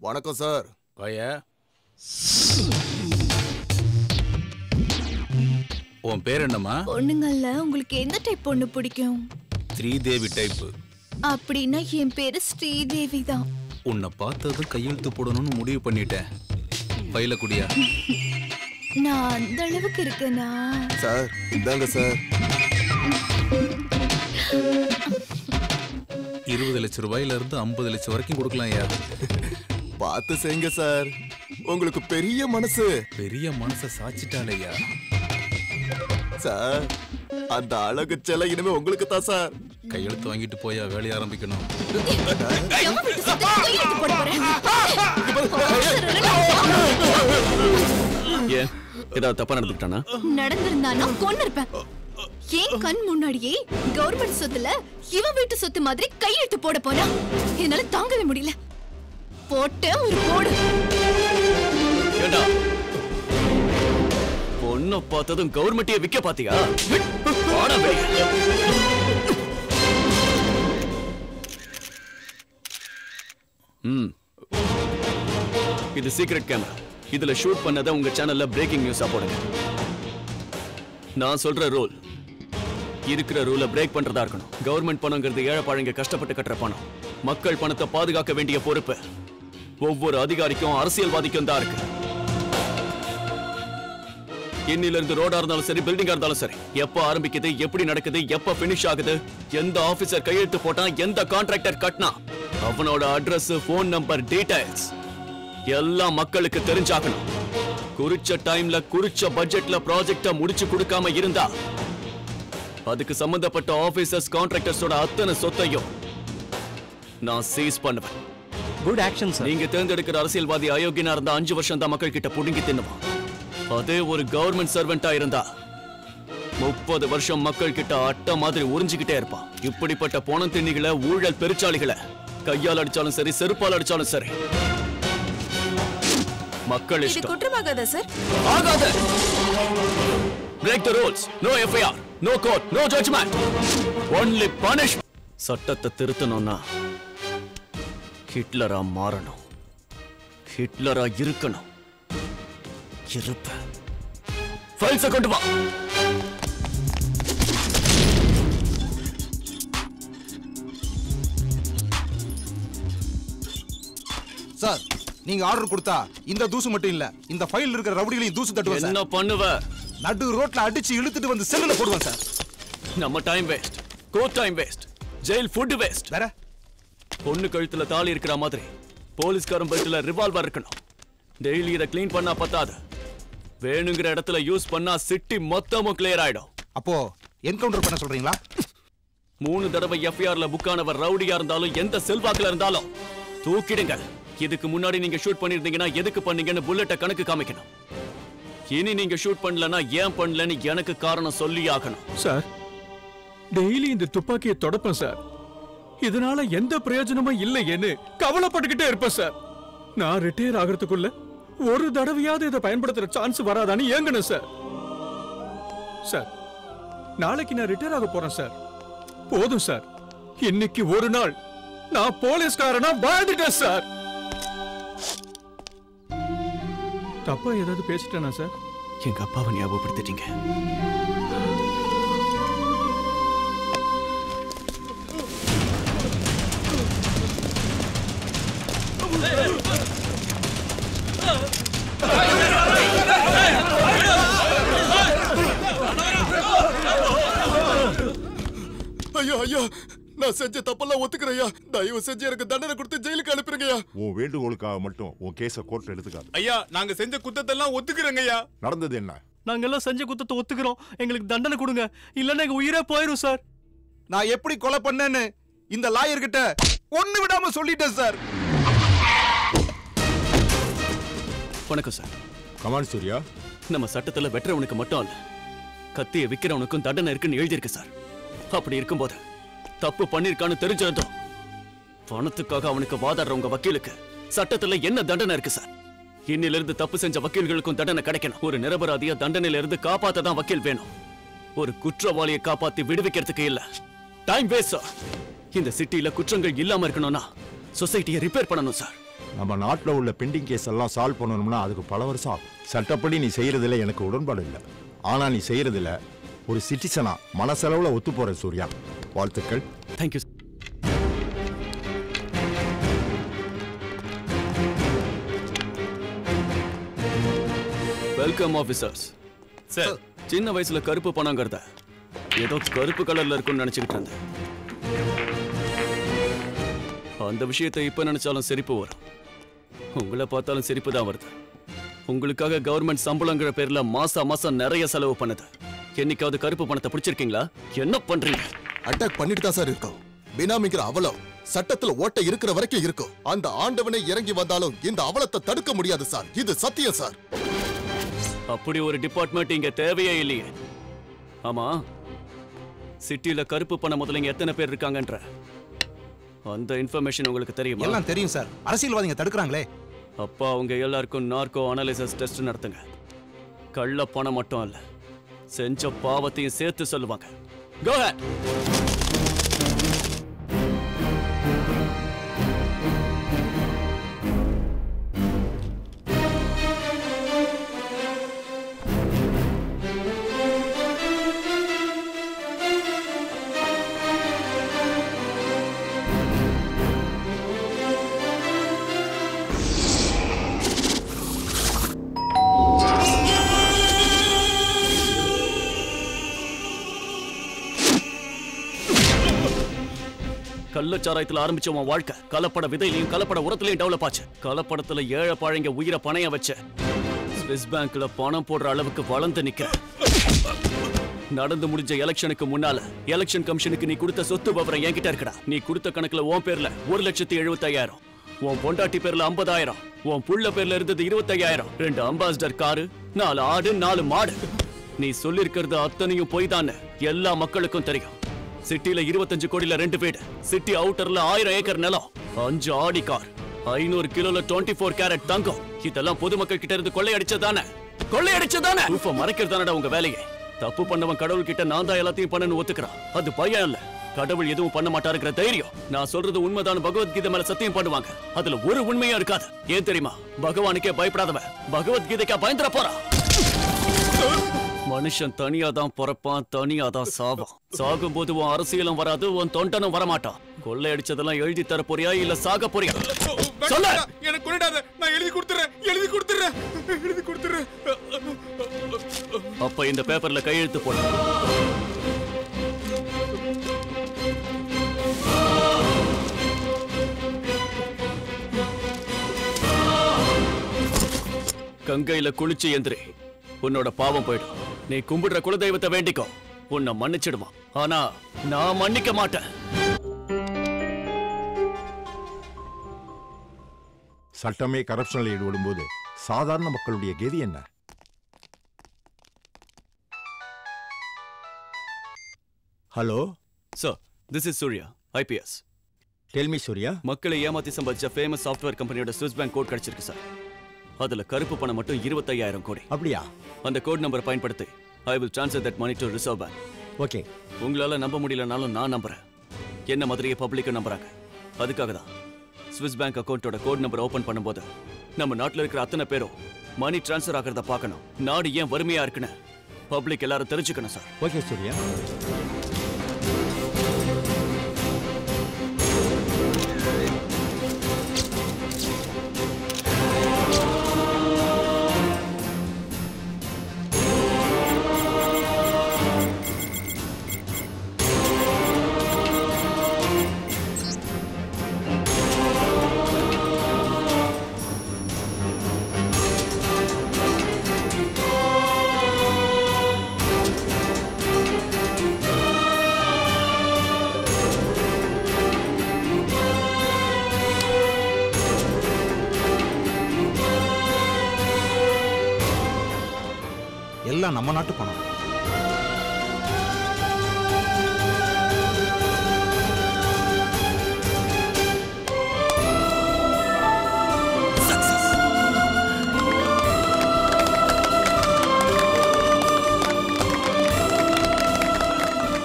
வணக்கம் சார். வாயா. உன் பேர் என்னம்மா? பொண்ணுங்கள்ல உங்களுக்கு எந்த டைப் பொண்ணு பிடிக்கும்? ஸ்ரீதேவி டைப். அப்படின்னா என் பேரு ஸ்ரீதேவி தான். உன்னை பார்த்ததும் கையெழுத்து போடணும்னு முடிவு பண்ணிட்டேன். பையில குடியா. நான் அந்த அளவுக்கு இருக்கேனா? சார் இந்தாங்க சார். 20 லட்சம் ரூபாயில இருந்து 50 லட்சம் வரைக்கும் கொடுக்கலாம் ஐயா. பார்த்து செய்யுங்க சார். உங்களுக்கு பெரிய மனசு. பெரிய மனசை சாச்சிட்டாலையா சார். அந்த அழகு செல இனிமே உங்களுக்கு தான் சார். கையெழுத்து வாங்கிட்டு போயா வேலையை ஆரம்பிக்கணும். ஏன் ஏதாவது தப்பா நடந்துக்கிட்டானா? நடந்திருந்தானா கொன்னு இருப்பேன். ஏன் கண் முன்னாடியே கவர்மெண்ட் சொத்துல இவன் வீட்டு சொத்து மாதிரி கையெழுத்து போட போனா என்னால தாங்கவே முடியல. போட்ட ஒரு போடு. பொண்ணை பார்த்ததும் கவர்மெண்ட்டே விற்க பாத்தியா? இது சீக்ரெட் கேமரா. இதுல ஷூட் பண்ணதை உங்க சேனல்ல பிரேக்கிங் நியூஸா போடுங்க. நான் சொல்ற ரூல் இருக்கிற ரூலை பிரேக் பண்றதா இருக்கணும். கவர்மெண்ட் பணங்கிறது ஏழை பாழங்க கஷ்டப்பட்டு கட்டுற பணம். மக்கள் பணத்தை பாதுகாக்க வேண்டிய பொறுப்பு ஒவ்வொரு அதிகாரிக்கும் அரசியல்வாதிக்கும் தான் இருக்கு. இன்னில இருந்து ரோடா இருந்தாலும் சரி, பில்டிங்கா இருந்தாலும் சரி, எப்ப ஆரம்பிக்குது, எப்படி நடக்குது, எப்ப பினிஷ் ஆகுது, எந்த ஆபீசர் கையெழுத்து போட்டா, எந்த கான்ட்ராக்டர் கட்டினா, அவனோட அட்ரஸ், போன் நம்பர், டீடைல்ஸ் எல்லாம் மக்களுக்கு தெரிஞ்சாகணும். குறிச்ச டைம்ல குறிச்ச பட்ஜெட்ல ப்ராஜெக்ட முடிச்சு கொடுக்காம இருந்தா அதுக்கு சம்பந்தப்பட்ட ஆபீசர்ஸ், கான்ட்ராக்டர்ஸோட அத்தனை சொத்தையும் நான் சீஸ் பண்ணுவேன். Good action sir. நீங்க தேர்ந்தெடுக்கிற அரசியல்வாதி அயோக்கியனா இருந்தா 5 வருஷம் தான் மக்கள் கிட்ட புடுங்கி தின்னுவான். அதே ஒரு கவர்மெண்ட் சர்வெண்டா இருந்தா 30 வருஷம் மக்கள் கிட்ட அட்டை மாதிரி உறிஞ்சிக்கிட்டே இருப்பான். இப்படிப்பட்ட போனம் திண்ணிகளை, ஊழல் பெருச்சாளிகளை கையால் அடிச்சாலும் சரி, செருப்பால் அடிச்சாலும் சரி, மக்கள் இஷ்டம். இது குற்றமாகாதா சார்? ஆகாத. Break the rules. No FIR, no court, no judgment. Only punish. சட்டத்தை திருத்தணும்னா ஹிட்லரா மாறணும். ஹிட்லரா இருக்கணும். இருப்ப. ஃபைல்ஸை கொண்டு வா. சார், நீங்க ஆர்டர் கொடுத்தா இந்த தூசு மட்டும் இல்ல, இந்த ஃபைல் இருக்கிற ரவுடிகளையும் தூசு தட்டுவேன் சார். என்ன பண்ணுவ? நடு ரோட்ல அடிச்சு இழுத்துட்டு வந்து செல்லுல போடுவேன் சார். நம்ம time waste, court time waste, jail food waste. வேற பொண்ணு கழுத்துல தாலி இருக்கிற மாதிரி போலீஸ்காரன் பெல்ட்ல ரிவால்வர் இருக்கணும். டெய்லி இதை கிளீன் பண்ணா பத்தாது. வேணுங்கிற இடத்துல யூஸ் பண்ணா சிட்டி மொத்தமும் கிளியர் ஆயிடும். அப்போ என்கவுண்டர் பண்ண சொல்றீங்களா? 3 தடவை எஃப்ஐஆர்ல புக்கானவர் ரவுடியா இருந்தாலும், எந்த செல்வாக்குல இருந்தாலும் தூக்கிடுங்க. இதுக்கு முன்னாடி நீங்க ஷூட் பண்ணிருந்தீங்கன்னா எதுக்கு பண்ணீங்கன்னு புல்லட்ட கணக்கு காமிக்கணும். இனி நீங்க ஷூட் பண்ணலன்னா ஏன் பண்ணலன்னு எனக்கு காரணம் சொல்லி ஆகணும். சார், டெய்லி இந்த துப்பாக்கியை தொடப்பேன் சார். இதனால எந்த பிரயோஜனமும் இல்லையேன்னு கவலைப்பட்டுக்கிட்டே இருப்பேன் சார். நான் ரிட்டையர் ஆகிறதுக்குள்ள ஒரு தடவையாவது இதை பயன்படுத்துற சான்ஸ் வராதான்னு ஏங்கணும் சார். சார், நாளைக்கு நான் ரிட்டையர் ஆக போறேன் சார். போதும் சார், இன்னைக்கு ஒரு நாள் நான் போலீஸ்காரனா வாழ்ந்துட்டேன் சார். தப்பா ஏதாவது பேசிட்டேனா சார்? எங்க அப்பாவை ஞாபகப்படுத்திட்டீங்க. ஐயா ஐயா, நான் செஞ்ச தப்பெல்லாம் ஒத்துக்கிறேயா. தயவு செஞ்சு எனக்கு தண்டனை கொடுத்து ஜெயிலுக்கு அனுப்பிடுங்கய்யா. உன் வேண்டுகோளுக்காக மட்டும் உன் கேஸ கோர்ட்ல எடுத்துக்காது. ஐயா, நாங்க செஞ்ச குத்தத்தெல்லாம் ஒத்துக்கிறோங்க ஐயா. நடந்தது என்ன? நாங்க எல்லாம் செஞ்ச குத்தத்தை ஒத்துக்கிறோம். எங்களுக்கு தண்டனை கொடுங்க, இல்லன்னா எங்க உயிரே போயிரும் சார். நான் எப்படி கொலை பண்ணேன்னு இந்த லாயர் கிட்ட ஒண்ணு விடாம சொல்லிட்டேன் சார். வணக்கம் சார். கமான் சூர்யா. நம்ம சட்டத்துல வெற்றவனுக்கு மட்டும் இல்ல, கத்திய விக்கிறவனுக்கும் தண்டனை இருக்குன்னு எழுதியிருக்கு சார். அப்படி இருக்கும்போது தப்பு பண்ணிருக்கான்னு தெரிஞ்சிருந்தோம் பணத்துக்காக அவனுக்கு வாதாடுறவங்க வக்கீலுக்கு சட்டத்துல என்ன தண்டனை இருக்கு சார்? இன்னில இருந்து தப்பு செஞ்ச வக்கீல்களுக்கும் தண்டனை கிடைக்கணும். ஒரு நிரபராதியா தண்டனையில இருந்து காப்பாத்த தான் வக்கீல் வேணும். ஒரு குற்றவாளியை காப்பாத்தி விடுவிக்கிறதுக்கு இல்ல. Time waste sir. இந்த சிட்டில குற்றங்கள் இல்லாம இருக்கணும்னா சொசைட்டியை ரிப்பேர் பண்ணணும் சார். நம்ம நாட்டில் உள்ள பெண்டிங் கேஸ் எல்லாம் சால்வ் பண்ணணும்னா அதுக்கு பல வருஷம் ஆகும். சட்டப்படி நீ செய்யறதுல எனக்கு உடன்பாடு இல்லை. ஆனா நீ செய்யறதுல ஒரு சிட்டிசனா மனசளவுல ஒத்து போற சூர்யா. வாழ்த்துக்கள். தேங்க்யூ. Welcome officers. சார், சின்ன வயசுல கருப்பு பணங்கிறத ஏதோ கருப்பு கலர்ல இருக்கும்னு நினைச்சுக்கிட்டு இருந்தேன். அந்த விஷயத்தை இப்ப நினைச்சாலும் சிரிப்பு வரும். உங்களை பார்த்தாலும் சிரிப்பு தான் வருது. உங்களுக்காக கவர்மெண்ட் சம்பளங்கிற பேர்ல மாசம் நிறைய செலவு பண்ணுது. என்னைக்காவது கருப்பு பணத்தை பிடிச்சிருக்கீங்களா? என்ன பண்றீங்க? அட்டாக் பண்ணிட்டு தான் சார் இருக்கோம். பினாமிங்கிற அவலம் சட்டத்துல ஓட்ட இருக்கிற வரைக்கும் இருக்கும். அந்த ஆண்டவனை இறங்கி வந்தாலும் இந்த அவலத்தை தடுக்க முடியாது சார். இது சத்தியம் சார். அப்படி ஒரு டிபார்ட்மெண்ட் இங்க தேவையே இல்லையே. ஆமா, சிட்டில கருப்பு பண முதலைங்க எத்தனை பேர் இருக்காங்கன்ற அந்த இன்ஃபர்மேஷன் உங்களுக்கு தெரியுமா? எல்லாம் தெரியும் சார். அரசியல்வாதிங்க தடுக்கறாங்களே. அப்பா அவங்க எல்லாருக்கும் நார்கோ அனாலிசிஸ் டெஸ்ட் நடத்துங்க. கள்ள பணம் மட்டும் அல்ல, செஞ்ச பாவத்தையும் சேர்த்து சொல்லுவாங்க. Go ahead. கள்ளச்சாராயத்துல ஆரம்பிச்ச உன் வாழ்க்கை கலப்பட விதையிலையும் கலப்பட உரத்திலையும் டெவலப் ஆச்சு. கலப்படத்துல ஏழை பாழைங்க உயிரை பணைய வச்ச ஸ்விஸ் பேங்க்ல பணம் போடுற அளவுக்கு வளர்ந்து நிக்கிற. நடந்து முடிஞ்ச எலெக்ஷனுக்கு முன்னால எலெக்ஷன் கமிஷனுக்கு நீ கொடுத்த சொத்து விவரம் என்கிட்ட இருக்கடா. நீ கொடுத்த கணக்குல உன் பேர்ல 1,75,000, உன் பொண்டாட்டி பேர்ல 50,000, உன் புள்ள பேர்ல இருந்தது 25,000, 2 அம்பாசிடர் காரு, 4 ஆடு, 4 மாடு. நீ சொல்லிருக்கிறது அத்தனையும் பொய் தானே எல்லா மக்களுக்கும் தெரியும். சிட்டில 25 கோடியில 2 வீடு, சிட்டி அவுட்டர்ல 1000 ஏக்கர் நிலம், 5 ஆடி கார், 500 கிலோல 24 கேரட் தங்கம். இதெல்லாம் பொதுமக்கள் கிட்ட இருந்து கொள்ளையடிச்சதானே? மறைக்கிறதானடா உங்க வேலையே. தப்பு பண்ணவன் கடவுள் கிட்ட நான் தான் எல்லாத்தையும் பண்ணனு ஒத்துக்கிறான். அது பயம் இல்ல, கடவுள் எதுவும் பண்ண மாட்டாருங்கிற தைரியம். நான் சொல்றது உண்மைதான். பகவத்கீதை மேல சத்தியம் பண்ணுவாங்க. அதுல ஒரு உண்மையா இருக்காது. ஏன் தெரியுமா? பகவானுக்கே பயப்படாதவன் பகவத்கீதைக்கா பயந்துட போறான். மனுஷன் தனியா தான் பிறப்பான், தனியா தான் சாவான். சாகும் போது உன் அரசியலும் வராது, உன் தொண்டனும் வரமாட்டான். கொள்ளையடிச்சதெல்லாம் எழுதி தர போறியா இல்ல சாக போறியா? சொல்ல. எனக்கு கொண்டாத, நான் எழுதி கொடுத்துறேன். அப்ப இந்த பேப்பர்ல கையெழுத்து போடு. கங்கையில குளிச்சு எந்திரி, உன்னோட பாவம் போயிடும். நீ கும்பிடுற குலதெய்வத்தை வேண்டிக்கோ, உன்னை மன்னிச்சிடுமா. ஆனா நான் மன்னிக்க மாட்டேன். சட்டமே கரப்ஷனில் ஈடுபடும் போது சாதாரண மக்களுடைய கதி என்ன? Hello sir, this is Surya, IPS. Tell me Surya. மக்களை ஏமாத்தி சம்பாதிச்ச ஃபேமஸ் சாஃப்ட்வேர் கம்பெனியோட ஸ்விஸ் பேங்க் கோட் கிடைச்சிருக்கு சார். அதுல கருப்பு பணம் மட்டும் 25,000 கோடி. அப்படியா? அந்த கோட் நம்பர் பயன்படுத்தி I will transfer that money to Reserve Bank. Okay. உங்களால நம்ப முடியலனாலும் நான் நம்புறேன். என்ன மாதிரியே பப்ளிக்க நம்புறாங்க. அதுக்காக தான் ஸ்விஸ் பேங்க் அக்கௌண்ட்டோட கோட் நம்பர் ஓபன் பண்ணும்போது நம்ம நாட்டில் இருக்கிற அத்தனை பேரும் மணி டிரான்ஸ்ஃபர் ஆகிறத பார்க்கணும். நாடு ஏன் வறுமையா இருக்குன்னு பப்ளிக் எல்லாரும் தெரிஞ்சுக்கணும் சார். ஓகே சூர்யா. எல்லாம் நம்ம நாட்டு பணம்.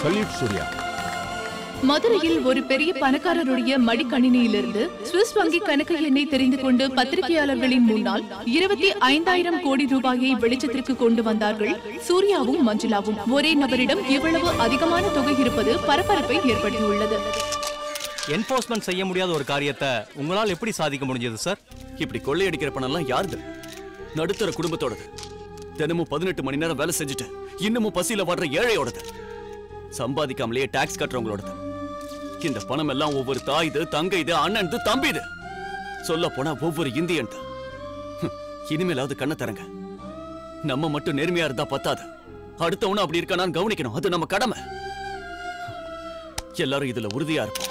சல்யூட் சூர்யா. மதுரையில் ஒரு பெரிய பணக்காரருடைய மடிக்கணினியிலிருந்து சுவிஸ் வங்கி கணக்கு எண்ணை தெரிந்து கொண்டு பத்திரிகையாளர்களின் முன்னால் 25,000 கோடி ரூபாயை வெளிச்சத்திற்கு கொண்டு வந்தார்கள் சூர்யாவும் மஞ்சுளாவும். ஒரே நபரிடம் இவ்வளவு அதிகமான தொகை இருப்பது பரபரப்பை ஏற்படுத்தியுள்ளது. என்போர்ஸ்மென்ட் செய்ய முடியாத ஒரு காரியத்தை உங்களால் எப்படி சாதிக்க முடிஞ்சது சார்? இப்படி கொள்ளையடிக்கிற பணம் எல்லாம் யாருது? நடுத்தர குடும்பத்தோடது. தினமும் 18 மணி நேரம் வேலை செஞ்சுட்டு இன்னமும் பசியில வாடுற ஏழையோடது. சம்பாதிக்காமலேயே டாக்ஸ் கட்டுறவங்களோடது. இந்த பணம் எல்லாம் ஒவ்வொரு தாய் இது, தங்க இது, அண்ணன் இது, தம்பி இது, சொல்ல போனா ஒவ்வொரு இந்தியன். இனிமேலாவது கண்ணை தரங்க. நம்ம மட்டும் நேர்மையா இருந்தா பத்தாது, அடுத்தவனும் அப்படி இருக்கானான்னு கவனிக்கணும். அது நம்ம கடமை. எல்லாரும் இதுல உறுதியா இருப்போம்.